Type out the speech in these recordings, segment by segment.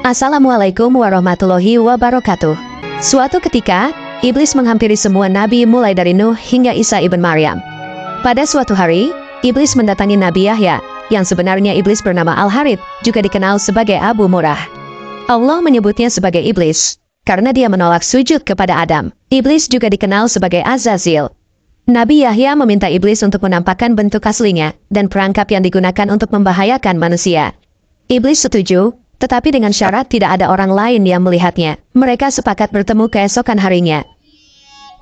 Assalamualaikum warahmatullahi wabarakatuh. Suatu ketika, iblis menghampiri semua nabi mulai dari Nuh hingga Isa ibn Maryam. Pada suatu hari, iblis mendatangi Nabi Yahya, yang sebenarnya iblis bernama Al-Harith, juga dikenal sebagai Abu Murrah. Allah menyebutnya sebagai iblis, karena dia menolak sujud kepada Adam. Iblis juga dikenal sebagai Azazil. Nabi Yahya meminta iblis untuk menampakkan bentuk aslinya, dan perangkap yang digunakan untuk membahayakan manusia. Iblis setuju, tetapi dengan syarat tidak ada orang lain yang melihatnya. Mereka sepakat bertemu keesokan harinya.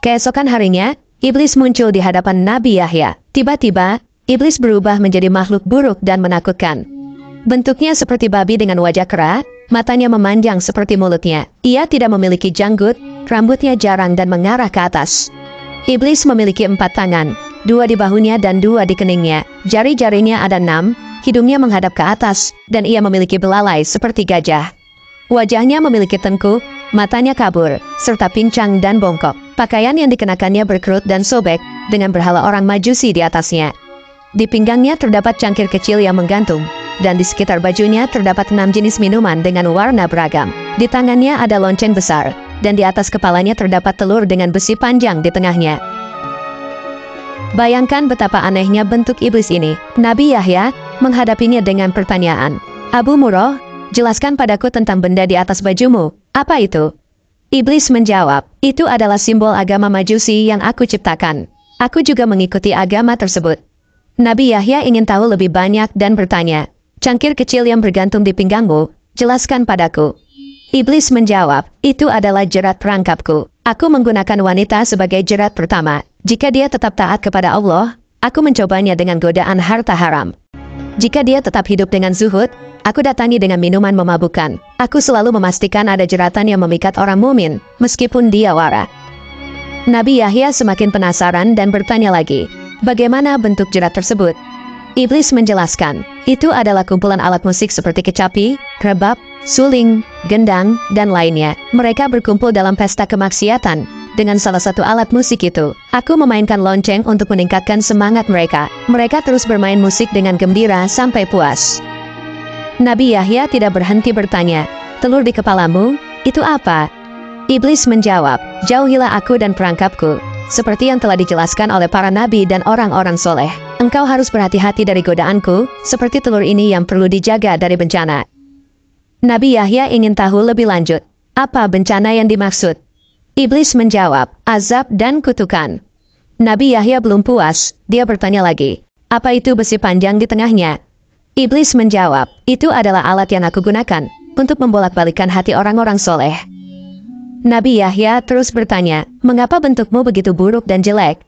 Keesokan harinya, iblis muncul di hadapan Nabi Yahya. Tiba-tiba, iblis berubah menjadi makhluk buruk dan menakutkan. Bentuknya seperti babi dengan wajah kera, matanya memanjang seperti mulutnya. Ia tidak memiliki janggut, rambutnya jarang dan mengarah ke atas. Iblis memiliki 4 tangan, 2 di bahunya dan 2 di keningnya. Jari-jarinya ada 6, hidungnya menghadap ke atas, dan ia memiliki belalai seperti gajah. Wajahnya memiliki tengkuk, matanya kabur, serta pincang dan bongkok. Pakaian yang dikenakannya berkerut dan sobek, dengan berhala orang Majusi di atasnya. Di pinggangnya terdapat cangkir kecil yang menggantung, dan di sekitar bajunya terdapat 6 jenis minuman dengan warna beragam. Di tangannya ada lonceng besar, dan di atas kepalanya terdapat telur dengan besi panjang di tengahnya. Bayangkan betapa anehnya bentuk iblis ini. Nabi Yahya menghadapinya dengan pertanyaan. Abu Murrah, jelaskan padaku tentang benda di atas bajumu. Apa itu? Iblis menjawab, itu adalah simbol agama Majusi yang aku ciptakan. Aku juga mengikuti agama tersebut. Nabi Yahya ingin tahu lebih banyak dan bertanya, cangkir kecil yang bergantung di pinggangmu, jelaskan padaku. Iblis menjawab, itu adalah jerat perangkapku. Aku menggunakan wanita sebagai jerat pertama. Jika dia tetap taat kepada Allah, aku mencobanya dengan godaan harta haram. Jika dia tetap hidup dengan zuhud, aku datangi dengan minuman memabukkan. Aku selalu memastikan ada jeratan yang memikat orang mumin, meskipun dia wara. Nabi Yahya semakin penasaran dan bertanya lagi, bagaimana bentuk jerat tersebut? Iblis menjelaskan, itu adalah kumpulan alat musik seperti kecapi, rebab, suling, gendang, dan lainnya. Mereka berkumpul dalam pesta kemaksiatan. Dengan salah satu alat musik itu, aku memainkan lonceng untuk meningkatkan semangat mereka. Mereka terus bermain musik dengan gembira sampai puas. Nabi Yahya tidak berhenti bertanya, telur di kepalamu, itu apa? Iblis menjawab, jauhilah aku dan perangkapku. Seperti yang telah dijelaskan oleh para nabi dan orang-orang soleh. Engkau harus berhati-hati dari godaanku, seperti telur ini yang perlu dijaga dari bencana. Nabi Yahya ingin tahu lebih lanjut, apa bencana yang dimaksud? Iblis menjawab, azab dan kutukan. Nabi Yahya belum puas, dia bertanya lagi, apa itu besi panjang di tengahnya? Iblis menjawab, itu adalah alat yang aku gunakan, untuk membolak-balikan hati orang-orang soleh. Nabi Yahya terus bertanya, mengapa bentukmu begitu buruk dan jelek?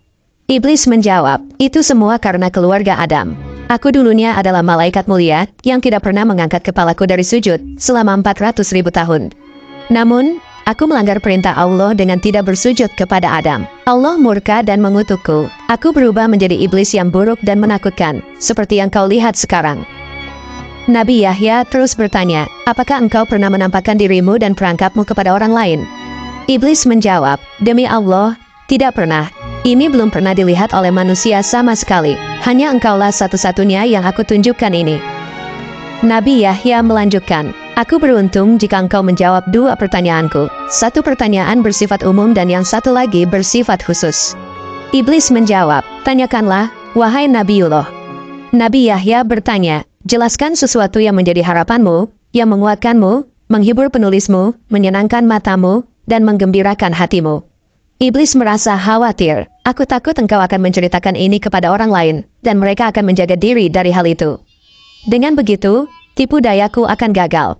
Iblis menjawab, itu semua karena keluarga Adam. Aku dulunya adalah malaikat mulia, yang tidak pernah mengangkat kepalaku dari sujud, selama 400.000 tahun. Namun, aku melanggar perintah Allah dengan tidak bersujud kepada Adam. Allah murka dan mengutukku. Aku berubah menjadi iblis yang buruk dan menakutkan, seperti yang kau lihat sekarang. Nabi Yahya terus bertanya, apakah engkau pernah menampakkan dirimu dan perangkapmu kepada orang lain? Iblis menjawab, demi Allah, tidak pernah. Ini belum pernah dilihat oleh manusia sama sekali. Hanya engkaulah satu-satunya yang aku tunjukkan ini. Nabi Yahya melanjutkan, aku beruntung jika engkau menjawab 2 pertanyaanku. 1 pertanyaan bersifat umum dan yang satu lagi bersifat khusus. Iblis menjawab, tanyakanlah, wahai Nabiullah. Nabi Yahya bertanya, jelaskan sesuatu yang menjadi harapanmu, yang menguatkanmu, menghibur penulismu, menyenangkan matamu, dan menggembirakan hatimu. Iblis merasa khawatir, aku takut engkau akan menceritakan ini kepada orang lain, dan mereka akan menjaga diri dari hal itu. Dengan begitu, tipu dayaku akan gagal.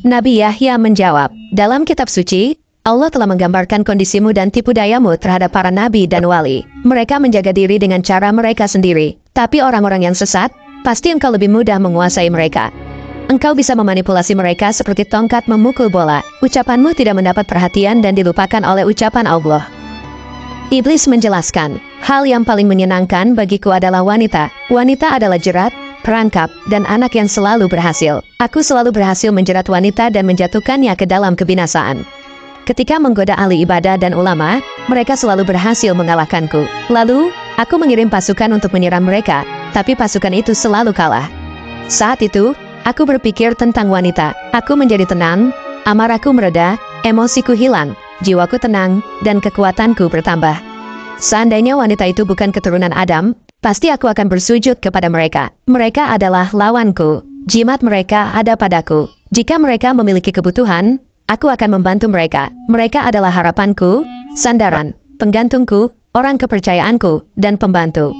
Nabi Yahya menjawab, dalam kitab suci, Allah telah menggambarkan kondisimu dan tipu dayamu terhadap para nabi dan wali. Mereka menjaga diri dengan cara mereka sendiri, tapi orang-orang yang sesat, pasti engkau lebih mudah menguasai mereka. Engkau bisa memanipulasi mereka seperti tongkat memukul bola. Ucapanmu tidak mendapat perhatian dan dilupakan oleh ucapan Allah. Iblis menjelaskan, hal yang paling menyenangkan bagiku adalah wanita. Wanita adalah jerat, perangkap, dan anak yang selalu berhasil. Aku selalu berhasil menjerat wanita dan menjatuhkannya ke dalam kebinasaan. Ketika menggoda ahli ibadah dan ulama, mereka selalu berhasil mengalahkanku. Lalu, aku mengirim pasukan untuk menyerang mereka, tapi pasukan itu selalu kalah. Saat itu, Aku berpikir tentang wanita. Aku menjadi tenang, amarahku mereda, emosiku hilang, jiwaku tenang, dan kekuatanku bertambah. Seandainya wanita itu bukan keturunan Adam, pasti aku akan bersujud kepada mereka. Mereka adalah lawanku. Jimat mereka ada padaku. Jika mereka memiliki kebutuhan, aku akan membantu mereka. Mereka adalah harapanku, sandaran, penggantungku, orang kepercayaanku, dan pembantu.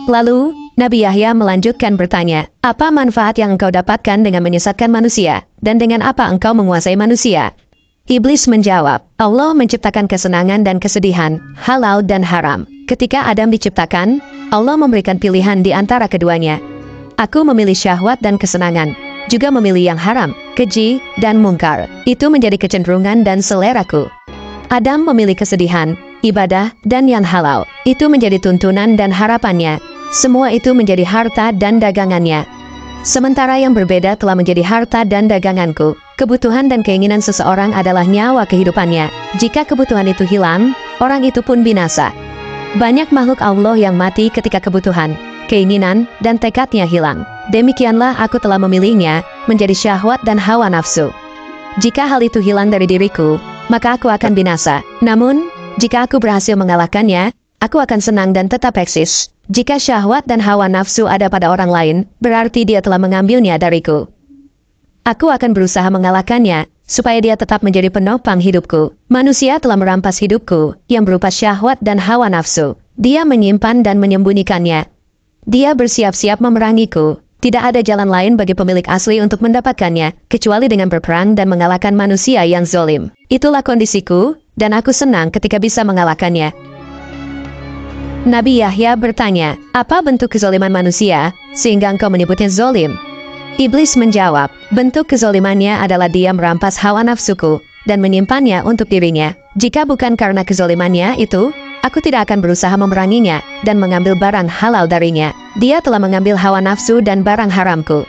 Lalu, Nabi Yahya melanjutkan bertanya, apa manfaat yang engkau dapatkan dengan menyesatkan manusia, dan dengan apa engkau menguasai manusia? Iblis menjawab, Allah menciptakan kesenangan dan kesedihan, halal dan haram. Ketika Adam diciptakan, Allah memberikan pilihan di antara keduanya. Aku memilih syahwat dan kesenangan, juga memilih yang haram, keji, dan mungkar. Itu menjadi kecenderungan dan seleraku. Adam memilih kesedihan, ibadah, dan yang halal. Itu menjadi tuntunan dan harapannya. Semua itu menjadi harta dan dagangannya. Sementara yang berbeda telah menjadi harta dan daganganku. Kebutuhan dan keinginan seseorang adalah nyawa kehidupannya. Jika kebutuhan itu hilang, orang itu pun binasa. Banyak makhluk Allah yang mati ketika kebutuhan, keinginan, dan tekadnya hilang. Demikianlah aku telah memilihnya menjadi syahwat dan hawa nafsu. Jika hal itu hilang dari diriku, maka aku akan binasa. Namun, jika aku berhasil mengalahkannya, aku akan senang dan tetap eksis. Jika syahwat dan hawa nafsu ada pada orang lain, berarti dia telah mengambilnya dariku. Aku akan berusaha mengalahkannya, supaya dia tetap menjadi penopang hidupku. Manusia telah merampas hidupku, yang berupa syahwat dan hawa nafsu. Dia menyimpan dan menyembunyikannya. Dia bersiap-siap memerangiku. Tidak ada jalan lain bagi pemilik asli untuk mendapatkannya, kecuali dengan berperang dan mengalahkan manusia yang zolim. Itulah kondisiku, dan aku senang ketika bisa mengalahkannya. Nabi Yahya bertanya, apa bentuk kezoliman manusia, sehingga engkau menyebutnya zolim? Iblis menjawab, bentuk kezolimannya adalah dia merampas hawa nafsuku, dan menyimpannya untuk dirinya. Jika bukan karena kezolimannya itu, aku tidak akan berusaha memeranginya, dan mengambil barang halal darinya. Dia telah mengambil hawa nafsu dan barang haramku.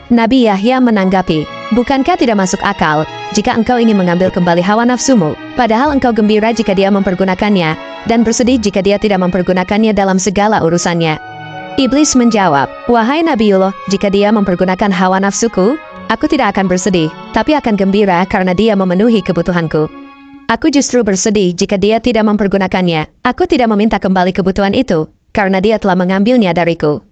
Nabi Yahya menanggapi, bukankah tidak masuk akal, jika engkau ingin mengambil kembali hawa nafsumu, padahal engkau gembira jika dia mempergunakannya, dan bersedih jika dia tidak mempergunakannya dalam segala urusannya. Iblis menjawab, wahai Nabiullah, jika dia mempergunakan hawa nafsuku, aku tidak akan bersedih, tapi akan gembira karena dia memenuhi kebutuhanku. Aku justru bersedih jika dia tidak mempergunakannya. Aku tidak meminta kembali kebutuhan itu, karena dia telah mengambilnya dariku.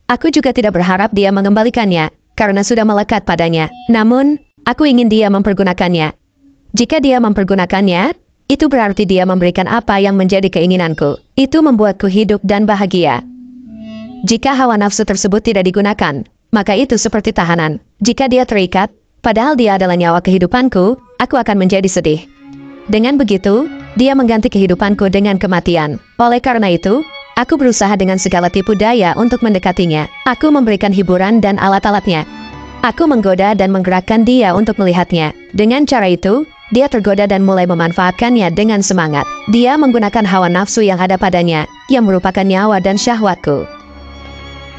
Aku juga tidak berharap dia mengembalikannya, karena sudah melekat padanya. Namun, aku ingin dia mempergunakannya. Jika dia mempergunakannya, itu berarti dia memberikan apa yang menjadi keinginanku. Itu membuatku hidup dan bahagia. Jika hawa nafsu tersebut tidak digunakan, maka itu seperti tahanan. Jika dia terikat, padahal dia adalah nyawa kehidupanku, aku akan menjadi sedih. Dengan begitu, dia mengganti kehidupanku dengan kematian. Oleh karena itu, aku berusaha dengan segala tipu daya untuk mendekatinya. Aku memberikan hiburan dan alat-alatnya. Aku menggoda dan menggerakkan dia untuk melihatnya. Dengan cara itu, dia tergoda dan mulai memanfaatkannya dengan semangat. Dia menggunakan hawa nafsu yang ada padanya, yang merupakan nyawa dan syahwatku.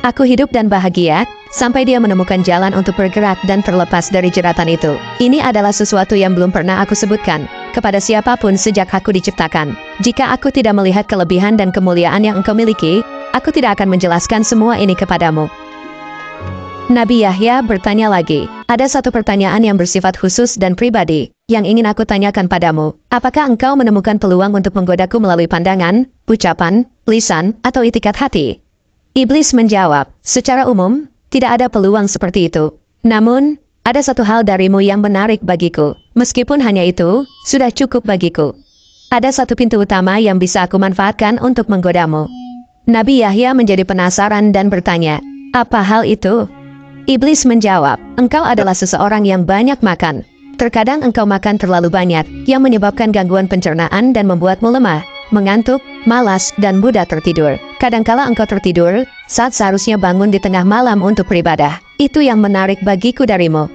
Aku hidup dan bahagia, sampai dia menemukan jalan untuk bergerak dan terlepas dari jeratan itu. Ini adalah sesuatu yang belum pernah aku sebutkan kepada siapapun sejak aku diciptakan. Jika aku tidak melihat kelebihan dan kemuliaan yang engkau miliki, aku tidak akan menjelaskan semua ini kepadamu. Nabi Yahya bertanya lagi, ada satu pertanyaan yang bersifat khusus dan pribadi, yang ingin aku tanyakan padamu. Apakah engkau menemukan peluang untuk menggodaku melalui pandangan, ucapan, lisan, atau itikat hati? Iblis menjawab, secara umum, tidak ada peluang seperti itu. Namun, ada satu hal darimu yang menarik bagiku. Meskipun hanya itu, sudah cukup bagiku. Ada satu pintu utama yang bisa aku manfaatkan untuk menggodamu. Nabi Yahya menjadi penasaran dan bertanya, apa hal itu? Iblis menjawab, engkau adalah seseorang yang banyak makan. Terkadang engkau makan terlalu banyak, yang menyebabkan gangguan pencernaan dan membuatmu lemah, mengantuk, malas, dan mudah tertidur. Kadangkala engkau tertidur saat seharusnya bangun di tengah malam untuk beribadah. Itu yang menarik bagiku darimu.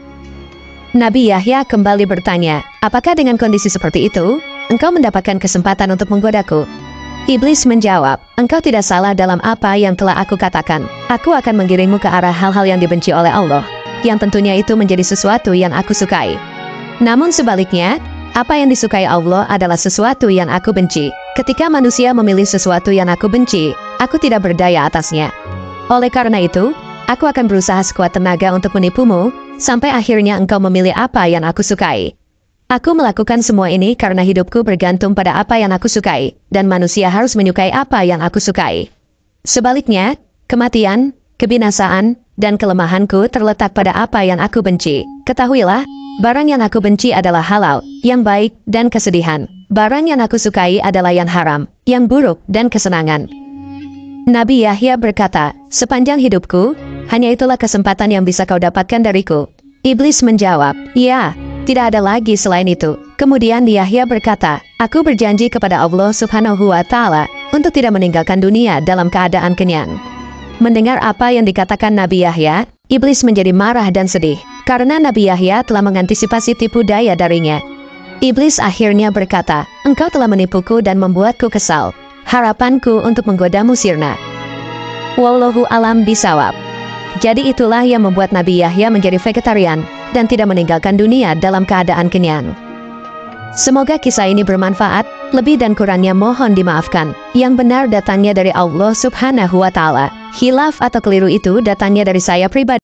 Nabi Yahya kembali bertanya, apakah dengan kondisi seperti itu, engkau mendapatkan kesempatan untuk menggodaku? Iblis menjawab, engkau tidak salah dalam apa yang telah aku katakan. Aku akan menggiringmu ke arah hal-hal yang dibenci oleh Allah, yang tentunya itu menjadi sesuatu yang aku sukai. Namun sebaliknya, apa yang disukai Allah adalah sesuatu yang aku benci. Ketika manusia memilih sesuatu yang aku benci, aku tidak berdaya atasnya. Oleh karena itu, Aku akan berusaha sekuat tenaga untuk menipumu, sampai akhirnya engkau memilih apa yang aku sukai. Aku melakukan semua ini karena hidupku bergantung pada apa yang aku sukai, dan manusia harus menyukai apa yang aku sukai. Sebaliknya, kematian, kebinasaan, dan kelemahanku terletak pada apa yang aku benci. Ketahuilah, barang yang aku benci adalah halal, yang baik, dan kesedihan. Barang yang aku sukai adalah yang haram, yang buruk, dan kesenangan. Nabi Yahya berkata, sepanjang hidupku, hanya itulah kesempatan yang bisa kau dapatkan dariku. Iblis menjawab, ya, tidak ada lagi selain itu. Kemudian Yahya berkata, aku berjanji kepada Allah Subhanahu wa Ta'ala untuk tidak meninggalkan dunia dalam keadaan kenyang. Mendengar apa yang dikatakan Nabi Yahya, iblis menjadi marah dan sedih, karena Nabi Yahya telah mengantisipasi tipu daya darinya. Iblis akhirnya berkata, engkau telah menipuku dan membuatku kesal. Harapanku untuk menggodamu sirna. Wallahu alam bisawab. Jadi itulah yang membuat Nabi Yahya menjadi vegetarian dan tidak meninggalkan dunia dalam keadaan kenyang. Semoga kisah ini bermanfaat, lebih dan kurangnya mohon dimaafkan. Yang benar datangnya dari Allah Subhanahu wa Ta'ala. Khilaf atau keliru itu datangnya dari saya pribadi.